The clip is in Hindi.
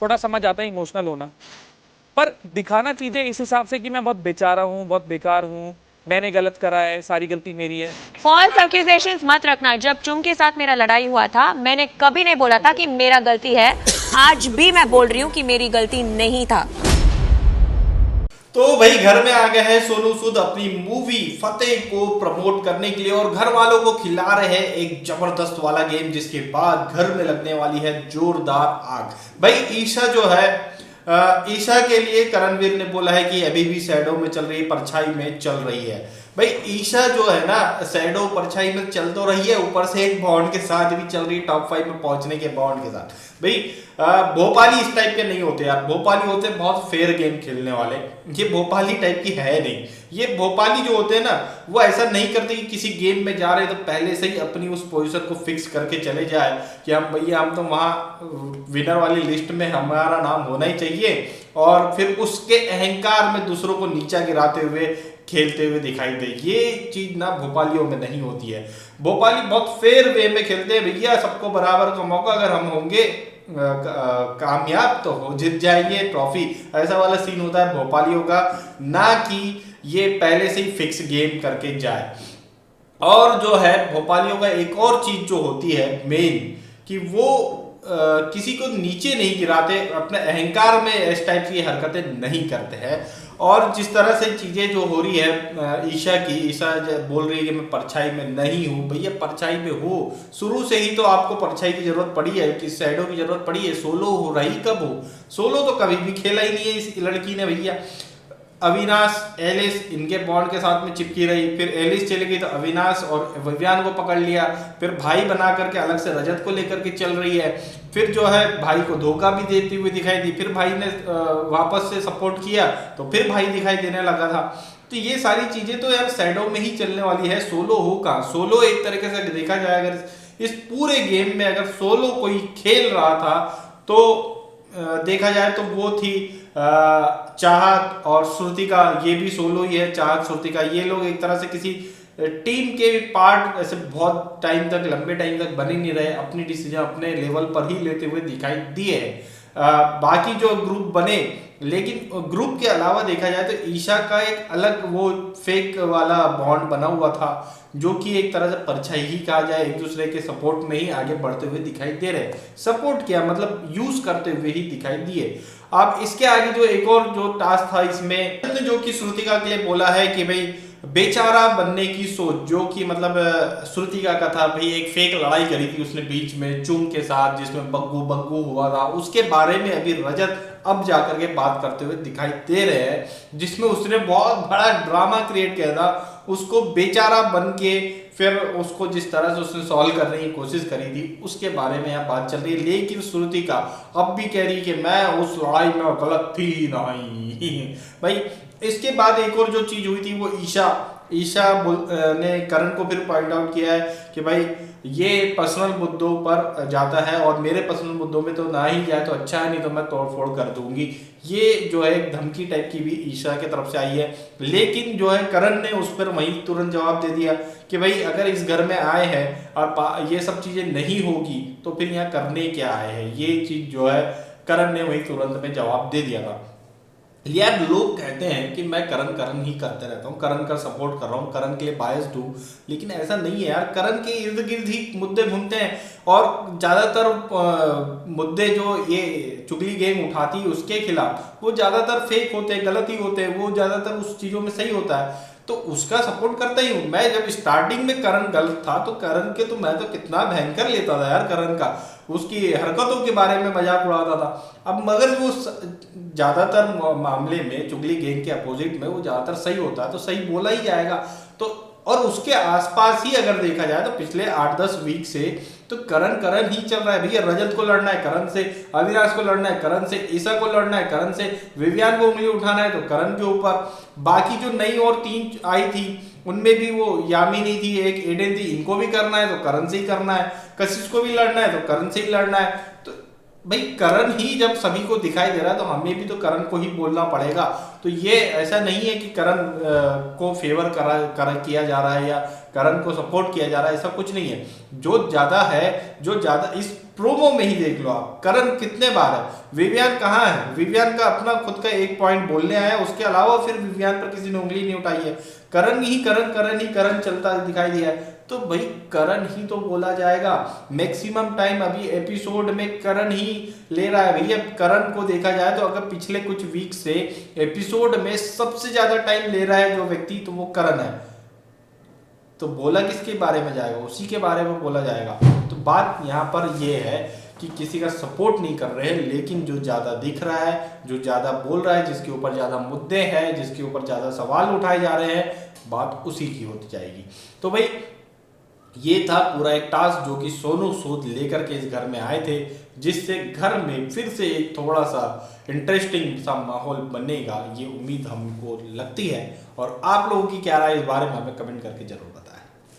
थोड़ा समझ आता है इमोशनल होना, पर दिखाना चीजें इस हिसाब से कि मैं बहुत बेचारा हूँ, बहुत बेकार हूँ, मैंने गलत करा है, सारी गलती मेरी है। फॉल्स एक्यूजेशंस मत रखना। जब चुम के साथ मेरा लड़ाई हुआ था, मैंने कभी नहीं बोला था कि मेरा गलती है। आज भी मैं बोल रही हूँ कि मेरी गलती नहीं था। तो भाई घर में आ गए हैं सोनू सूद अपनी मूवी फतेह को प्रमोट करने के लिए और घर वालों को खिला रहे हैं एक जबरदस्त वाला गेम, जिसके बाद घर में लगने वाली है जोरदार आग। भाई ईशा जो है, ईशा के लिए करणवीर ने बोला है कि अभी भी शैडो में चल रही है, परछाई में चल रही है। भाई ईशा जो है ना, शैडो परछाई में चल तो रही है, ऊपर से एक बॉन्ड के साथ भी चल रही है, टॉप 5 में पहुंचने के बॉन्ड के साथ। भाई भोपाली इस टाइप के नहीं होते यार, भोपाली होते बहुत फेयर गेम खेलने वाले। ये भोपाली टाइप की है नहीं। ये भोपाली जो होते हैं ना, वो ऐसा नहीं करते कि किसी गेम में जा रहे तो पहले से ही अपनी उस पोजीशन को फिक्स करके चले जाए कि हम भैया हम तो वहां विनर वाली लिस्ट में हमारा नाम होना ही चाहिए, और फिर उसके अहंकार में दूसरों को नीचा गिराते हुए खेलते हुए दिखाई दे। ये चीज ना भोपालियों में नहीं होती है। भोपाली बहुत फेयर वे में खेलते हैं भैया, सबको बराबर का मौका, अगर हम होंगे कामयाब तो हो जीत जाएंगे ट्रॉफी, ऐसा वाला सीन होता है भोपालियों का, ना कि ये पहले से ही फिक्स गेम करके जाए। और जो है भोपालियों का एक और चीज जो होती है मेन, कि वो किसी को नीचे नहीं गिराते, अपने अहंकार में इस टाइप की हरकतें नहीं करते हैं। और जिस तरह से चीजें जो हो रही है ईशा की, ईशा बोल रही है कि मैं परछाई में नहीं हूँ। भैया परछाई में हो, शुरू से ही तो आपको परछाई की जरूरत पड़ी है, कि शैडो की जरूरत पड़ी है। सोलो हो रही कब हो? सोलो तो कभी भी खेला ही नहीं है इस लड़की ने भैया। अविनाश एलिस इनके बॉन्ड के साथ में चिपकी रही, फिर एलिस चली गई तो अविनाश और विवियान को पकड़ लिया, फिर भाई बना करके अलग से रजत को लेकर के चल रही है, फिर जो है भाई को धोखा भी देती हुई दिखाई दी, फिर भाई ने वापस से सपोर्ट किया तो फिर भाई दिखाई देने लगा था। तो ये सारी चीजें तो यार शैडो में ही चलने वाली है, सोलो हो कहाँ? सोलो एक तरीके से देखा जाए, अगर इस पूरे गेम में अगर सोलो कोई खेल रहा था तो देखा जाए तो वो थी चाहत और श्रुतिका। ये भी सोलो ही है, चाहत श्रुतिका, ये लोग एक तरह से किसी टीम के पार्ट ऐसे बहुत टाइम तक, लंबे टाइम तक बने नहीं रहे, अपनी डिसीजन अपने लेवल पर ही लेते हुए दिखाई दिए हैं। बाकी जो ग्रुप बने, लेकिन ग्रुप के अलावा देखा जाए तो ईशा का एक अलग वो फेक वाला बॉन्ड बना हुआ था, जो कि एक तरह से परछाई ही कहा जाए, एक दूसरे के सपोर्ट में ही आगे बढ़ते हुए दिखाई दे रहे। सपोर्ट किया मतलब यूज करते हुए ही दिखाई दिए। अब इसके आगे जो एक और जो टास्क था इसमें, जो कि श्रुतिका के लिए बोला है कि भाई बेचारा बनने की सोच, जो कि मतलब श्रुतिका का था भाई, एक फेक लड़ाई करी थी उसने बीच में चुम के साथ, जिसमें बग्गू बग्गू हुआ था, उसके बारे में अभी रजत अब जाकर के बात करते हुए दिखाई दे रहे हैं, जिसमें उसने बहुत बड़ा ड्रामा क्रिएट किया था। उसको बेचारा बन के फिर उसको जिस तरह से उसने सॉल्व करने की कोशिश करी थी, उसके बारे में यहाँ बात चल रही है। लेकिन श्रुतिका अब भी कह रही कि मैं उस लड़ाई में गलत थी नहीं। भाई इसके बाद एक और जो चीज हुई थी वो ईशा ने करण को फिर पॉइंट आउट किया है कि भाई ये पर्सनल मुद्दों पर जाता है, और मेरे पर्सनल मुद्दों में तो ना ही जाए तो अच्छा है, नहीं तो मैं तोड़ फोड़ कर दूंगी। ये जो है एक धमकी टाइप की भी ईशा की तरफ से आई है। लेकिन जो है करण ने उस पर वहीं तुरंत जवाब दे दिया कि भाई अगर इस घर में आए हैं और ये सब चीजें नहीं होगी तो फिर यहाँ करने क्या आए हैं। ये चीज जो है करण ने वहीं तुरंत में जवाब दे दिया था। यार लोग कहते हैं कि मैं करण ही करते रहता हूँ, करण का सपोर्ट कर रहा हूँ, करण के लिए बायस्ड हूँ, लेकिन ऐसा नहीं है यार। करण के इर्द गिर्द ही मुद्दे घूमते हैं, और ज्यादातर मुद्दे जो ये चुगली गेम उठाती है उसके खिलाफ, वो ज्यादातर फेक होते हैं, गलत ही होते हैं, वो ज्यादातर उस चीजों में सही होता है, तो उसका सपोर्ट करता ही हूँ मैं। जब स्टार्टिंग में करण गलत था तो करण के तो मैं तो कितना भयंकर लेता था यार, करण का उसकी हरकतों के बारे में मजाक उड़ाता था। अब मगर वो ज्यादातर मामले में चुगली गैंग के अपोजिट में वो ज्यादातर सही होता है, तो सही बोला ही जाएगा। तो और उसके आसपास ही अगर देखा जाए तो पिछले 8-10 वीक से तो करण ही चल रहा है भैया। रजत को लड़ना है करण से, अविनाश को लड़ना है करण से, ईशा को लड़ना है करण से, विवियान को उंगली उठाना है तो करण के ऊपर। बाकी जो नई और 3 आई थी उनमें भी वो यामिनी थी, एक एडेन थी, इनको भी करना है तो करण से ही करना है, कशिश को भी लड़ना है तो करण से ही लड़ना है। तो भाई करण ही जब सभी को दिखाई दे रहा है तो हमें भी तो करण को ही बोलना पड़ेगा। तो ये ऐसा नहीं है कि करण को फेवर किया जा रहा है या करण को सपोर्ट किया जा रहा है, ऐसा कुछ नहीं है। जो ज्यादा इस प्रोमो में ही देख लो आप, करण कितने बार है, विवियन कहाँ है, विवियन का अपना खुद का एक पॉइंट बोलने आया, उसके अलावा फिर विवियन पर किसी ने उंगली नहीं उठाई है। करण ही करण चलता दिखाई दिया है, तो भाई करण ही तो बोला जाएगा। मैक्सिमम टाइम अभी एपिसोड में करण ही ले रहा है भैया। करण को देखा जाए तो अगर पिछले कुछ वीक से एपिसोड में सबसे ज्यादा टाइम ले रहा है जो व्यक्ति, तो वो करण है। तो बोला किसके बारे में जाएगा, उसी के बारे में बोला जाएगा। तो बात यहाँ पर ये है कि किसी का सपोर्ट नहीं कर रहे हैं, लेकिन जो ज्यादा दिख रहा है, जो ज्यादा बोल रहा है, जिसके ऊपर ज्यादा मुद्दे हैं, जिसके ऊपर ज्यादा सवाल उठाए जा रहे हैं, बात उसी की होती जाएगी। तो भाई ये था पूरा एक टास्क जो कि सोनू सूद लेकर के इस घर में आए थे, जिससे घर में फिर से एक थोड़ा सा इंटरेस्टिंग सा माहौल बनेगा, ये उम्मीद हमको लगती है। और आप लोगों की क्या राय इस बारे में हमें कमेंट करके जरूर बताएं।